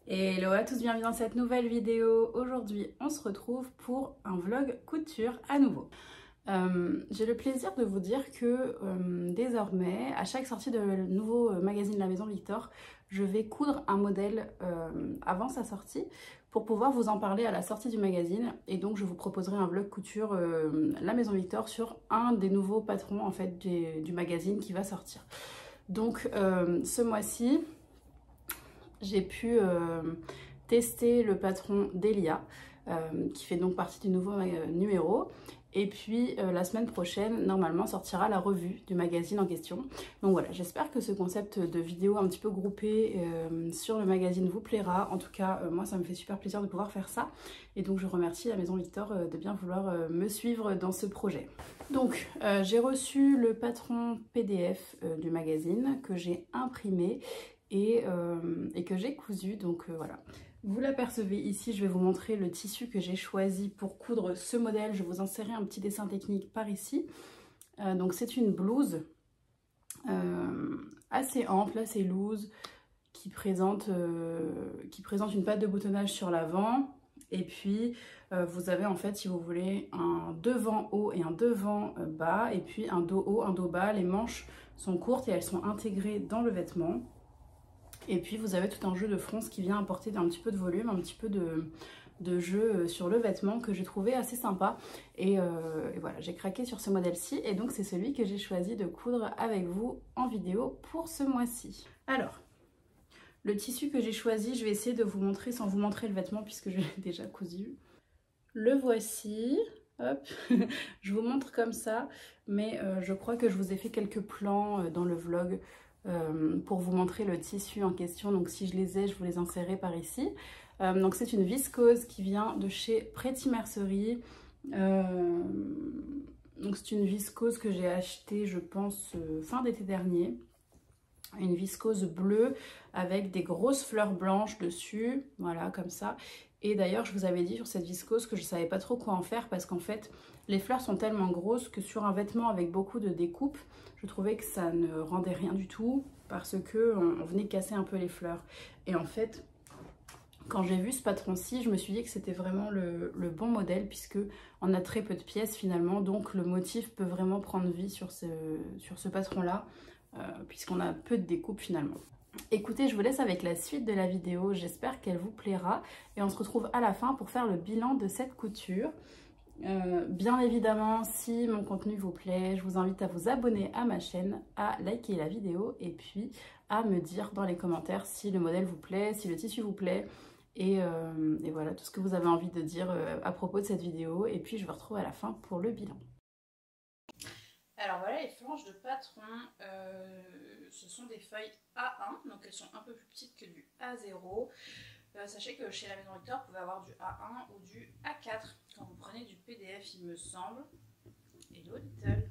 Hello à tous, bienvenue dans cette nouvelle vidéo. Aujourd'hui, on se retrouve pour un vlog couture à nouveau. J'ai le plaisir de vous dire que désormais, à chaque sortie de nouveau magazine La Maison Victor, je vais coudre un modèle avant sa sortie pour pouvoir vous en parler à la sortie du magazine. Et donc, je vous proposerai un vlog couture La Maison Victor sur un des nouveaux patrons en fait du magazine qui va sortir. Donc, ce mois-ci, j'ai pu tester le patron d'Elia, qui fait donc partie du nouveau numéro. Et puis la semaine prochaine, normalement, sortira la revue du magazine en question. Donc voilà, j'espère que ce concept de vidéo un petit peu groupé sur le magazine vous plaira. En tout cas, moi, ça me fait super plaisir de pouvoir faire ça. Et donc, je remercie la Maison Victor de bien vouloir me suivre dans ce projet. Donc, j'ai reçu le patron PDF du magazine que j'ai imprimé et que j'ai cousu. Donc voilà. Vous l'apercevez ici, je vais vous montrer le tissu que j'ai choisi pour coudre ce modèle. Je vais vous insérer un petit dessin technique par ici. Donc c'est une blouse assez ample, assez loose, qui présente une patte de boutonnage sur l'avant. Et puis vous avez en fait, si vous voulez, un devant haut et un devant bas, et puis un dos haut, un dos bas. Les manches sont courtes et elles sont intégrées dans le vêtement. Et puis vous avez tout un jeu de fronce qui vient apporter un petit peu de volume, un petit peu de jeu sur le vêtement que j'ai trouvé assez sympa. Et voilà, j'ai craqué sur ce modèle-ci et donc c'est celui que j'ai choisi de coudre avec vous en vidéo pour ce mois-ci. Alors, le tissu que j'ai choisi, je vais essayer de vous montrer sans vous montrer le vêtement puisque je l'ai déjà cousu. Le voici. Hop, je vous montre comme ça, mais je crois que je vous ai fait quelques plans dans le vlog pour vous montrer le tissu en question. Donc si je les ai, je vous les insérerai par ici. Donc c'est une viscose qui vient de chez Pretty Mercerie. Donc c'est une viscose que j'ai achetée, je pense, fin d'été dernier. Une viscose bleue avec des grosses fleurs blanches dessus, voilà, comme ça. Et d'ailleurs, je vous avais dit sur cette viscose que je ne savais pas trop quoi en faire parce qu'en fait, les fleurs sont tellement grosses que sur un vêtement avec beaucoup de découpes, je trouvais que ça ne rendait rien du tout parce qu'on venait casser un peu les fleurs. Et en fait, quand j'ai vu ce patron-ci, je me suis dit que c'était vraiment le bon modèle puisque on a très peu de pièces finalement, donc le motif peut vraiment prendre vie sur ce patron-là puisqu'on a peu de découpes finalement. Écoutez, je vous laisse avec la suite de la vidéo, j'espère qu'elle vous plaira et on se retrouve à la fin pour faire le bilan de cette couture. Bien évidemment, si mon contenu vous plaît, je vous invite à vous abonner à ma chaîne, à liker la vidéo et puis à me dire dans les commentaires si le modèle vous plaît, si le tissu vous plaît et voilà tout ce que vous avez envie de dire à propos de cette vidéo et puis je vous retrouve à la fin pour le bilan. Alors voilà les flanches de patron, ce sont des feuilles A1, donc elles sont un peu plus petites que du A0. Sachez que chez la Maison Victor, vous pouvez avoir du A1 ou du A4 quand vous prenez du PDF, il me semble. Hello Little.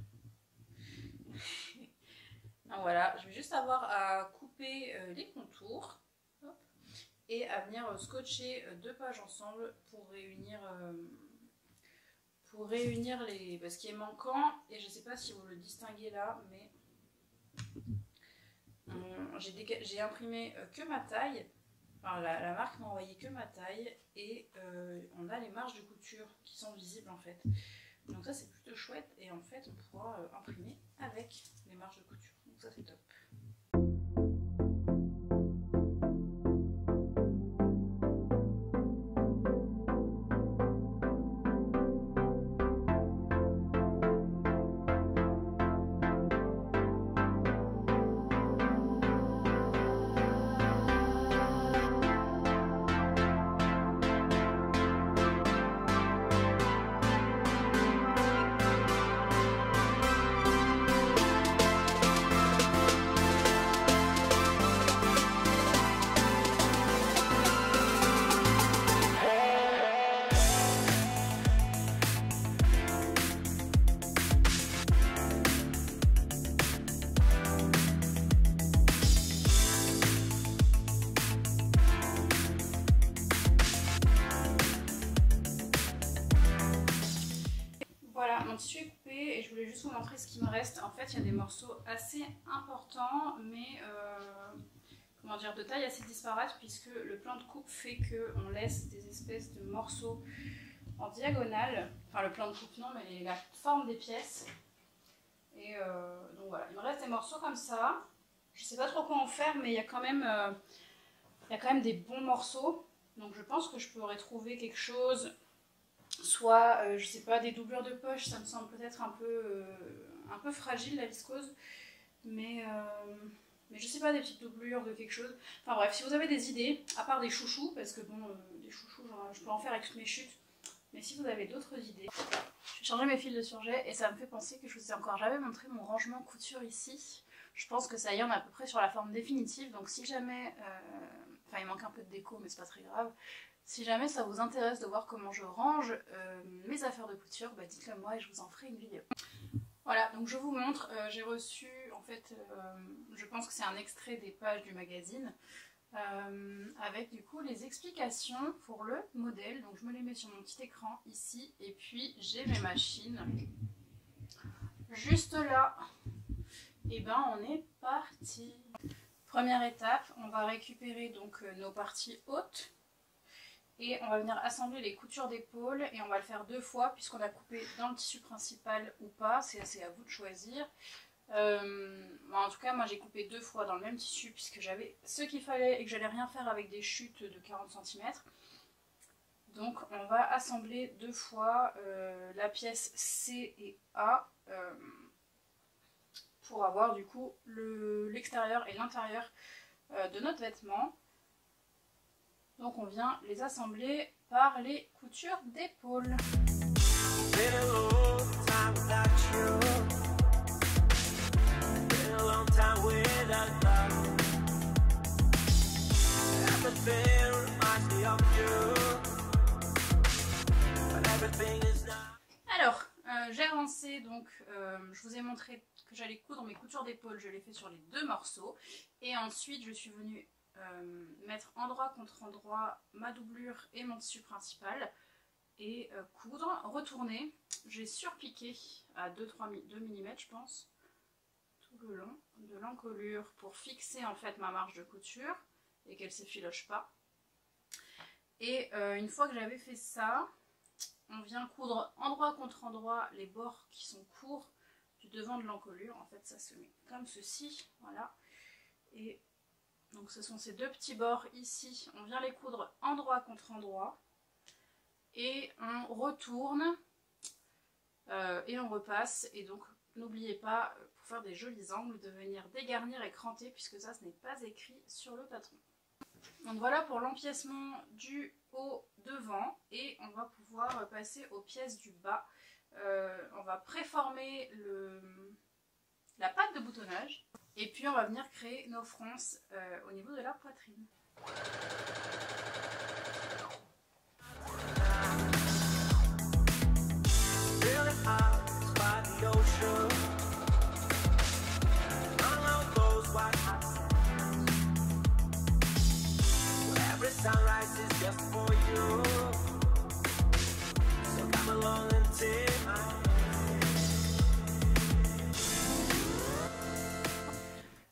Donc voilà, je vais juste avoir à couper les contours hop, et à venir scotcher deux pages ensemble pour réunir ce qui est manquant. Et je ne sais pas si vous le distinguez là, mais j'ai imprimé que ma taille. Alors, la marque m'a envoyé que ma taille et on a les marges de couture qui sont visibles en fait. Donc ça c'est plutôt chouette et en fait on pourra imprimer avec les marges de couture. Donc ça c'est top. Mon tissu est coupé et je voulais juste vous montrer ce qui me reste. En fait, il y a des morceaux assez importants, mais comment dire, de taille assez disparate, puisque le plan de coupe fait qu'on laisse des espèces de morceaux en diagonale. Enfin, le plan de coupe non, mais la forme des pièces. Et donc voilà, il me reste des morceaux comme ça. Je sais pas trop quoi en faire, mais il y a quand même des bons morceaux. Donc je pense que je pourrais trouver quelque chose, soit, je sais pas, des doublures de poche, ça me semble peut-être un peu fragile la viscose. Mais je sais pas, des petites doublures de quelque chose. Enfin bref, si vous avez des idées, à part des chouchous, parce que bon, des chouchous, genre, je peux en faire avec toutes mes chutes. Mais si vous avez d'autres idées, je vais changer mes fils de surjet et ça me fait penser que je vous ai encore jamais montré mon rangement couture ici. Je pense que ça y est, on est à peu près sur la forme définitive, donc si jamais, enfin il manque un peu de déco mais c'est pas très grave, si jamais ça vous intéresse de voir comment je range mes affaires de couture, bah dites-le moi et je vous en ferai une vidéo. Voilà, donc je vous montre, j'ai reçu, en fait, je pense que c'est un extrait des pages du magazine, avec du coup les explications pour le modèle. Donc je me les mets sur mon petit écran ici, et puis j'ai mes machines juste là. Et ben on est parti. Première étape, on va récupérer donc nos parties hautes et on va venir assembler les coutures d'épaule et on va le faire 2 fois puisqu'on a coupé dans le tissu principal ou pas, c'est assez à vous de choisir. En tout cas moi j'ai coupé 2 fois dans le même tissu puisque j'avais ce qu'il fallait et que j'allais rien faire avec des chutes de 40 cm. Donc on va assembler 2 fois la pièce C et A pour avoir du coup l'extérieur et l'intérieur de notre vêtement. Donc on vient les assembler par les coutures d'épaule. Alors, j'ai avancé, donc je vous ai montré que j'allais coudre mes coutures d'épaule, je l'ai fait sur les 2 morceaux. Et ensuite je suis venue mettre endroit contre endroit ma doublure et mon tissu principal et coudre, retourner. J'ai surpiqué à 2 mm je pense, tout le long de l'encolure pour fixer en fait ma marge de couture et qu'elle ne s'effiloche pas. Et une fois que j'avais fait ça, on vient coudre endroit contre endroit les bords qui sont courts du devant de l'encolure. En fait ça se met comme ceci, voilà. Et donc ce sont ces 2 petits bords ici, on vient les coudre endroit contre endroit et on retourne et on repasse. Et donc n'oubliez pas, pour faire des jolis angles, de venir dégarnir et cranter puisque ça ce n'est pas écrit sur le patron. Donc voilà pour l'empiècement du haut devant et on va pouvoir passer aux pièces du bas. On va préformer la patte de boutonnage et puis on va venir créer nos fronces au niveau de la poitrine.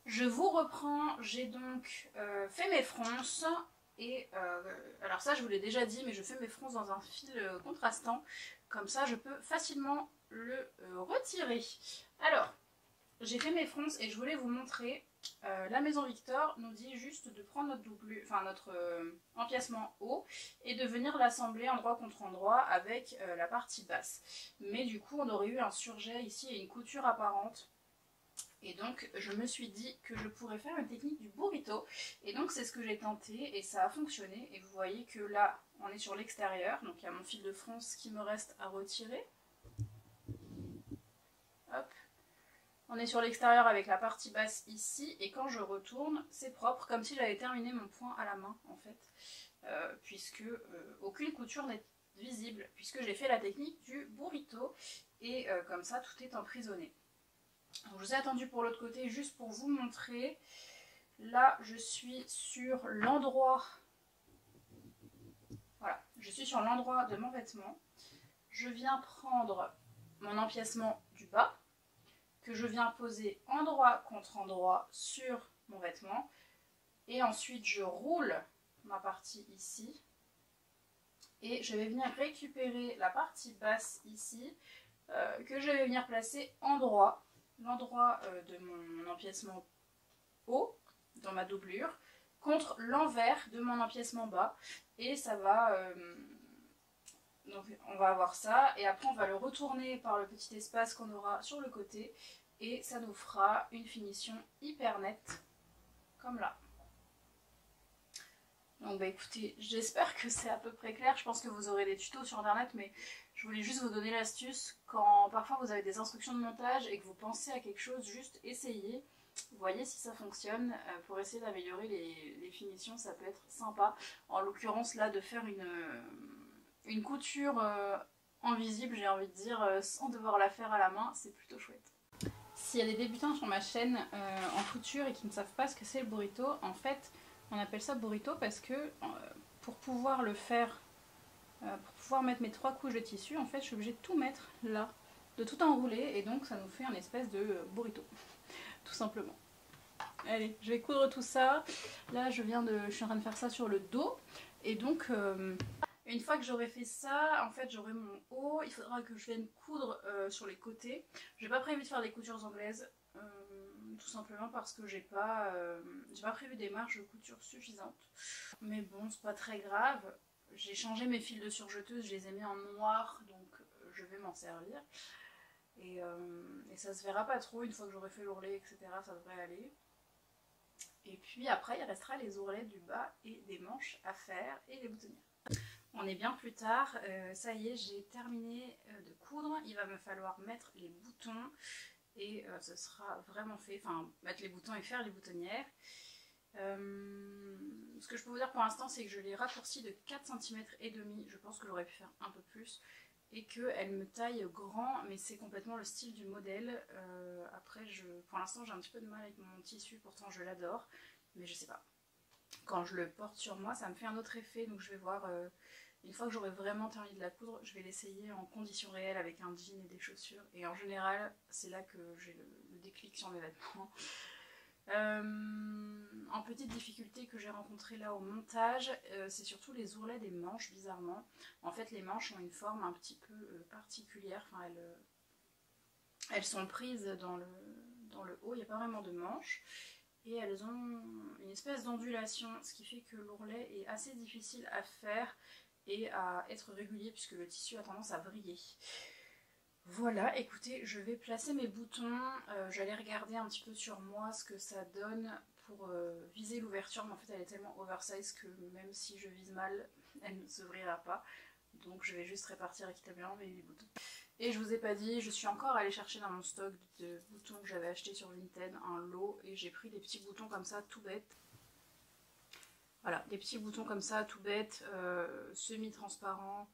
Je vous reprends, j'ai donc fait mes fronces et alors ça je vous l'ai déjà dit, mais je fais mes fronces dans un fil contrastant, comme ça je peux facilement le retirer. Alors j'ai fait mes fronces et je voulais vous montrer, la Maison Victor nous dit juste de prendre notre doublure, enfin notre empiècement haut et de venir l'assembler endroit contre endroit avec la partie basse. Mais du coup on aurait eu un surjet ici et une couture apparente. Et donc je me suis dit que je pourrais faire une technique du burrito. Et donc c'est ce que j'ai tenté et ça a fonctionné. Et vous voyez que là on est sur l'extérieur. Donc il y a mon fil de fronce qui me reste à retirer. Hop. On est sur l'extérieur avec la partie basse ici. Et quand je retourne, c'est propre. Comme si j'avais terminé mon point à la main en fait. Puisque aucune couture n'est visible. Puisque j'ai fait la technique du burrito. Et comme ça tout est emprisonné. Donc, je vous ai attendu pour l'autre côté juste pour vous montrer. Là je suis sur l'endroit, voilà, je suis sur l'endroit de mon vêtement. Je viens prendre mon empiècement du bas que je viens poser endroit contre endroit sur mon vêtement. Et ensuite je roule ma partie ici. Et je vais venir récupérer la partie basse ici, que je vais venir placer endroit, l'endroit de mon empiècement haut, dans ma doublure, contre l'envers de mon empiècement bas. Et ça va... donc on va avoir ça, et après on va le retourner par le petit espace qu'on aura sur le côté, et ça nous fera une finition hyper nette, comme là. Donc bah écoutez, j'espère que c'est à peu près clair. Je pense que vous aurez des tutos sur internet, mais je voulais juste vous donner l'astuce. Quand parfois vous avez des instructions de montage et que vous pensez à quelque chose, juste essayez. Voyez si ça fonctionne. Pour essayer d'améliorer les finitions, ça peut être sympa. En l'occurrence là, de faire une couture invisible, j'ai envie de dire, sans devoir la faire à la main, c'est plutôt chouette. S'il y a des débutants sur ma chaîne en couture et qui ne savent pas ce que c'est le burrito, en fait... On appelle ça burrito parce que pour pouvoir le faire, pour pouvoir mettre mes 3 couches de tissu, en fait je suis obligée de tout mettre là, de tout enrouler, et donc ça nous fait un espèce de burrito, tout simplement. Allez, je vais coudre tout ça. Là je suis en train de faire ça sur le dos, et donc une fois que j'aurai fait ça, en fait j'aurai mon haut, il faudra que je vienne coudre sur les côtés. J'ai pas prévu de faire des coutures anglaises. Tout simplement parce que j'ai pas prévu des marges de couture suffisantes. Mais bon, c'est pas très grave. J'ai changé mes fils de surjeteuse, je les ai mis en noir, donc je vais m'en servir. Et ça se verra pas trop une fois que j'aurai fait l'ourlet, etc. Ça devrait aller. Et puis après, il restera les ourlets du bas et des manches à faire et les boutonnières. On est bien plus tard. Ça y est, j'ai terminé de coudre. Il va me falloir mettre les boutons. Et ce sera vraiment fait, enfin mettre les boutons et faire les boutonnières. Ce que je peux vous dire pour l'instant, c'est que je l'ai raccourci de 4 cm et demi, je pense que j'aurais pu faire un peu plus, et qu'elle me taille grand, mais c'est complètement le style du modèle. Après, pour l'instant j'ai un petit peu de mal avec mon tissu, pourtant je l'adore, mais je sais pas. Quand je le porte sur moi, ça me fait un autre effet, donc je vais voir... Une fois que j'aurai vraiment terminé de la coudre, je vais l'essayer en conditions réelles avec un jean et des chaussures. Et en général, c'est là que j'ai le déclic sur mes vêtements. En petite difficulté que j'ai rencontrée là au montage, c'est surtout les ourlets des manches, bizarrement. En fait, les manches ont une forme un petit peu particulière. Enfin, elles sont prises dans le haut, il n'y a pas vraiment de manches. Et elles ont une espèce d'ondulation, ce qui fait que l'ourlet est assez difficile à faire et à être régulier puisque le tissu a tendance à vriller. Voilà, écoutez, je vais placer mes boutons, j'allais regarder un petit peu sur moi ce que ça donne pour viser l'ouverture, mais en fait elle est tellement oversize que même si je vise mal, elle ne s'ouvrira pas. Donc je vais juste répartir équitablement mes boutons. Et je vous ai pas dit, je suis encore allée chercher dans mon stock de boutons que j'avais acheté sur Vinted, un lot, et j'ai pris des petits boutons comme ça, tout bêtes. Voilà, des petits boutons comme ça, tout bêtes, semi-transparents.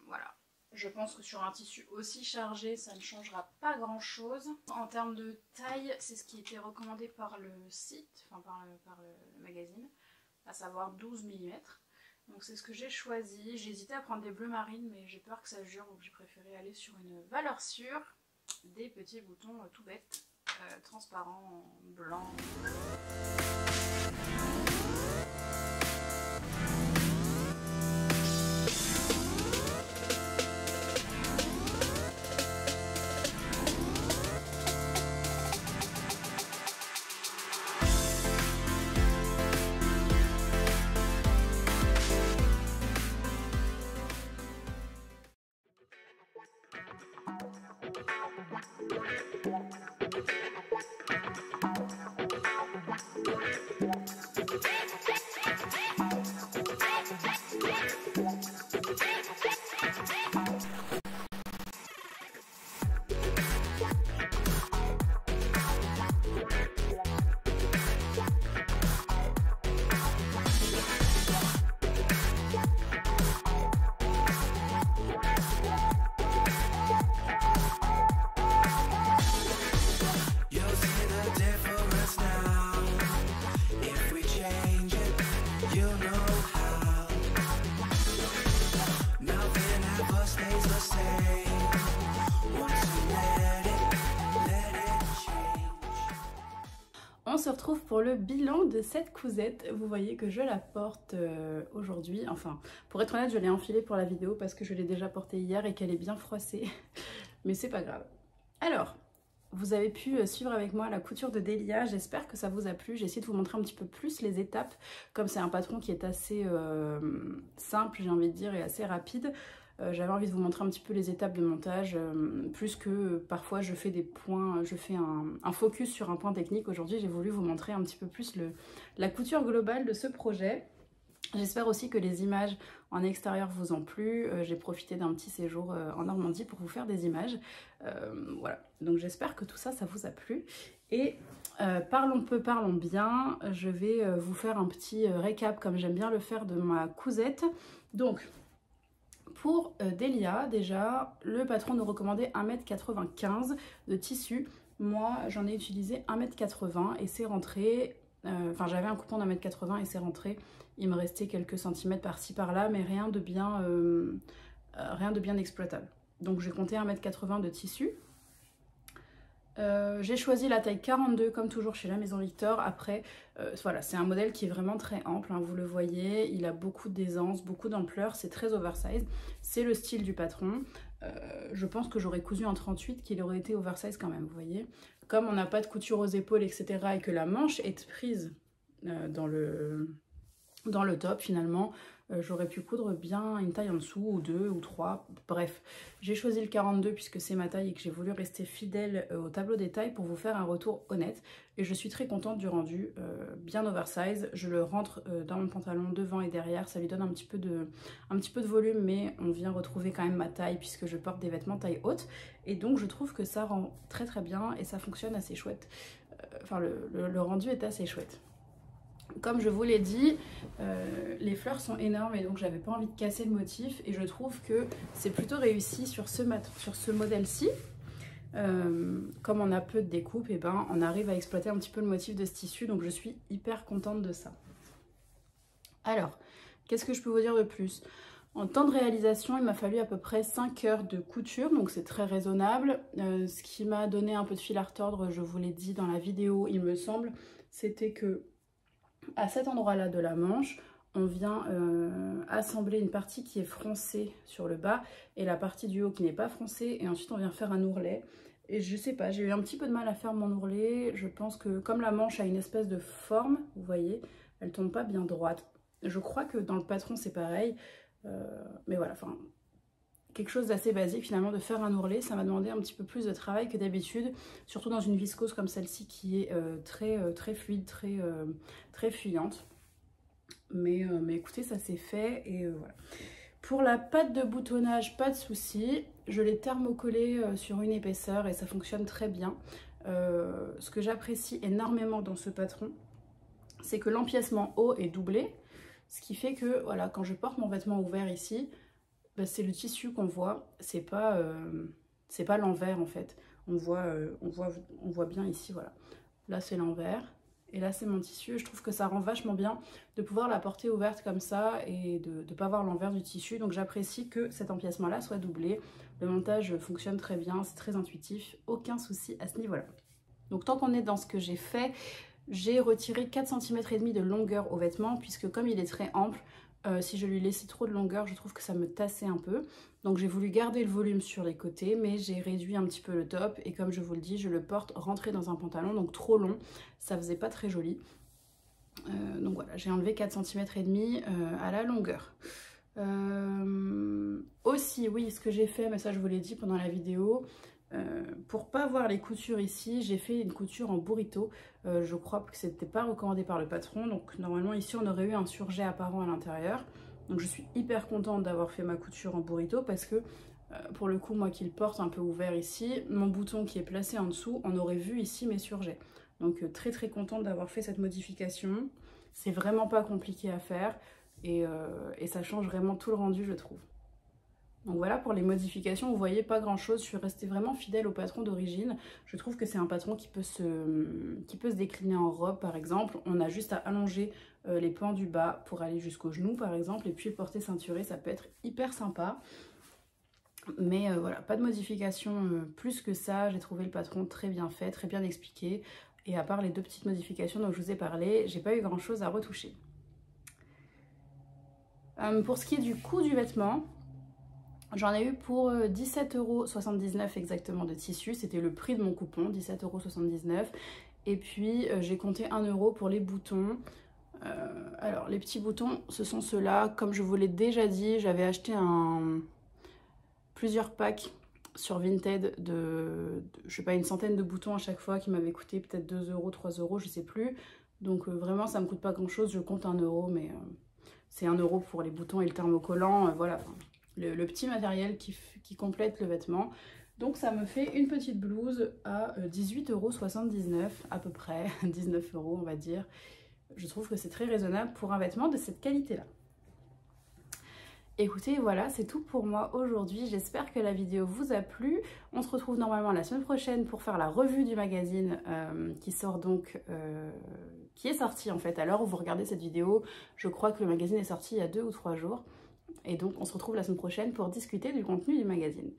Voilà. Je pense que sur un tissu aussi chargé, ça ne changera pas grand chose. En termes de taille, c'est ce qui était recommandé par le site, enfin par le magazine, à savoir 12 mm. Donc c'est ce que j'ai choisi. J'ai hésité à prendre des bleus marines, mais j'ai peur que ça jure, donc j'ai préféré aller sur une valeur sûre. Des petits boutons tout bêtes, transparents, blancs. on se retrouve pour le bilan de cette cousette. Vous voyez que je la porte aujourd'hui. Enfin, pour être honnête, je l'ai enfilée pour la vidéo parce que je l'ai déjà portée hier et qu'elle est bien froissée. Mais c'est pas grave. Alors, vous avez pu suivre avec moi la couture de Delia. J'espère que ça vous a plu. J'ai essayé de vous montrer un petit peu plus les étapes. Comme c'est un patron qui est assez simple, j'ai envie de dire, et assez rapide. J'avais envie de vous montrer un petit peu les étapes de montage, plus que parfois je fais des points, je fais un focus sur un point technique. Aujourd'hui, j'ai voulu vous montrer un petit peu plus la couture globale de ce projet. J'espère aussi que les images en extérieur vous ont plu. J'ai profité d'un petit séjour en Normandie pour vous faire des images. Voilà, donc j'espère que tout ça, ça vous a plu. Et parlons peu, parlons bien. Je vais vous faire un petit récap, comme j'aime bien le faire, de ma cousette. Donc, pour Delia, déjà, le patron nous recommandait 1,95 m de tissu. Moi, j'en ai utilisé 1,80 m et c'est rentré. Enfin, j'avais un coupon d'1,80 m et c'est rentré. Il me restait quelques centimètres par-ci par-là, mais rien de bien exploitable. Donc, j'ai compté 1,80 m de tissu. J'ai choisi la taille 42 comme toujours chez la Maison Victor. Après, voilà, c'est un modèle qui est vraiment très ample, hein, vous le voyez, il a beaucoup d'aisance, beaucoup d'ampleur, c'est très oversize, c'est le style du patron. Je pense que j'aurais cousu en 38 qu'il aurait été oversize quand même, vous voyez. Comme on n'a pas de couture aux épaules, etc. et que la manche est prise dans le top finalement, j'aurais pu coudre bien une taille en dessous, ou 2 ou 3, bref. J'ai choisi le 42 puisque c'est ma taille et que j'ai voulu rester fidèle au tableau des tailles pour vous faire un retour honnête. Et je suis très contente du rendu, bien oversize. Je le rentre dans mon pantalon devant et derrière, ça lui donne un petit peu de volume, mais on vient retrouver quand même ma taille puisque je porte des vêtements taille haute. Et donc je trouve que ça rend très très bien et ça fonctionne assez chouette. Enfin, le rendu est assez chouette. Comme je vous l'ai dit, les fleurs sont énormes et donc j'avais pas envie de casser le motif et je trouve que c'est plutôt réussi sur ce modèle-ci. Comme on a peu de découpe, et ben on arrive à exploiter un petit peu le motif de ce tissu, donc je suis hyper contente de ça. Alors, qu'est-ce que je peux vous dire de plus? En temps de réalisation, il m'a fallu à peu près 5 heures de couture, donc c'est très raisonnable. Ce qui m'a donné un peu de fil à retordre, je vous l'ai dit dans la vidéo, il me semble, c'était que à cet endroit-là de la manche, on vient assembler une partie qui est froncée sur le bas et la partie du haut qui n'est pas froncée, et ensuite on vient faire un ourlet. Et je sais pas, j'ai eu un petit peu de mal à faire mon ourlet. Je pense que comme la manche a une espèce de forme, vous voyez, elle tombe pas bien droite. Je crois que dans le patron c'est pareil, mais voilà, enfin quelque chose d'assez basique finalement de faire un ourlet. Ça m'a demandé un petit peu plus de travail que d'habitude, surtout dans une viscose comme celle-ci qui est très fluide, très fuyante. Mais écoutez, ça s'est fait et voilà. Pour la patte de boutonnage, pas de souci. Je l'ai thermocollée sur une épaisseur et ça fonctionne très bien. Ce que j'apprécie énormément dans ce patron, c'est que l'empiècement haut est doublé, ce qui fait que voilà, quand je porte mon vêtement ouvert ici, bah, c'est le tissu qu'on voit, c'est pas l'envers en fait. On voit bien ici, voilà. Là c'est l'envers et là c'est mon tissu. Je trouve que ça rend vachement bien de pouvoir la porter ouverte comme ça et de ne pas voir l'envers du tissu. Donc j'apprécie que cet empiècement là soit doublé. Le montage fonctionne très bien, c'est très intuitif, aucun souci à ce niveau-là. Donc tant qu'on est dans ce que j'ai fait, j'ai retiré 4,5 cm de longueur au vêtement puisque comme il est très ample, si je lui laissais trop de longueur, je trouve que ça me tassait un peu. Donc j'ai voulu garder le volume sur les côtés, mais j'ai réduit un petit peu le top. Et comme je vous le dis, je le porte rentré dans un pantalon, donc trop long. Ça faisait pas très joli. Donc voilà, j'ai enlevé 4,5 cm à la longueur. Aussi, oui, ce que j'ai fait, mais ça je vous l'ai dit pendant la vidéo, pour pas voir les coutures ici, j'ai fait une couture en burrito. Je crois que c'était pas recommandé par le patron, donc normalement ici on aurait eu un surjet apparent à l'intérieur. Donc je suis hyper contente d'avoir fait ma couture en burrito parce que pour le coup, moi qui le porte un peu ouvert ici, mon bouton qui est placé en dessous, on aurait vu ici mes surjets. Donc très très contente d'avoir fait cette modification. C'est vraiment pas compliqué à faire et ça change vraiment tout le rendu, je trouve. Donc voilà pour les modifications, vous voyez pas grand chose, je suis restée vraiment fidèle au patron d'origine. Je trouve que c'est un patron qui peut se décliner en robe par exemple. On a juste à allonger les pans du bas pour aller jusqu'au genou par exemple, et puis porter ceinturé, ça peut être hyper sympa. Mais voilà, pas de modification plus que ça, j'ai trouvé le patron très bien fait, très bien expliqué. Et à part les 2 petites modifications dont je vous ai parlé, j'ai pas eu grand chose à retoucher. Pour ce qui est du coût du vêtement, j'en ai eu pour 17,79 € exactement de tissu. C'était le prix de mon coupon, 17,79 €. Et puis j'ai compté 1 € pour les boutons. Alors les petits boutons, ce sont ceux-là. Comme je vous l'ai déjà dit, j'avais acheté plusieurs packs sur Vinted je sais pas, une centaine de boutons à chaque fois qui m'avaient coûté peut-être 2 €, 3 €, je sais plus. Donc vraiment ça me coûte pas grand chose, je compte 1 €, mais c'est 1 € pour les boutons et le thermocollant, voilà, le petit matériel qui complète le vêtement. Donc ça me fait une petite blouse à 18,79 € à peu près, 19 € on va dire. Je trouve que c'est très raisonnable pour un vêtement de cette qualité-là. Écoutez, voilà, c'est tout pour moi aujourd'hui. J'espère que la vidéo vous a plu. On se retrouve normalement la semaine prochaine pour faire la revue du magazine qui sort donc, qui est sorti en fait à l'heure où vous regardez cette vidéo. Je crois que le magazine est sorti il y a 2 ou 3 jours. Et donc on se retrouve la semaine prochaine pour discuter du contenu du magazine.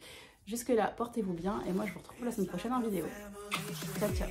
Jusque là, portez-vous bien et moi je vous retrouve la semaine prochaine en vidéo. Ciao, ciao.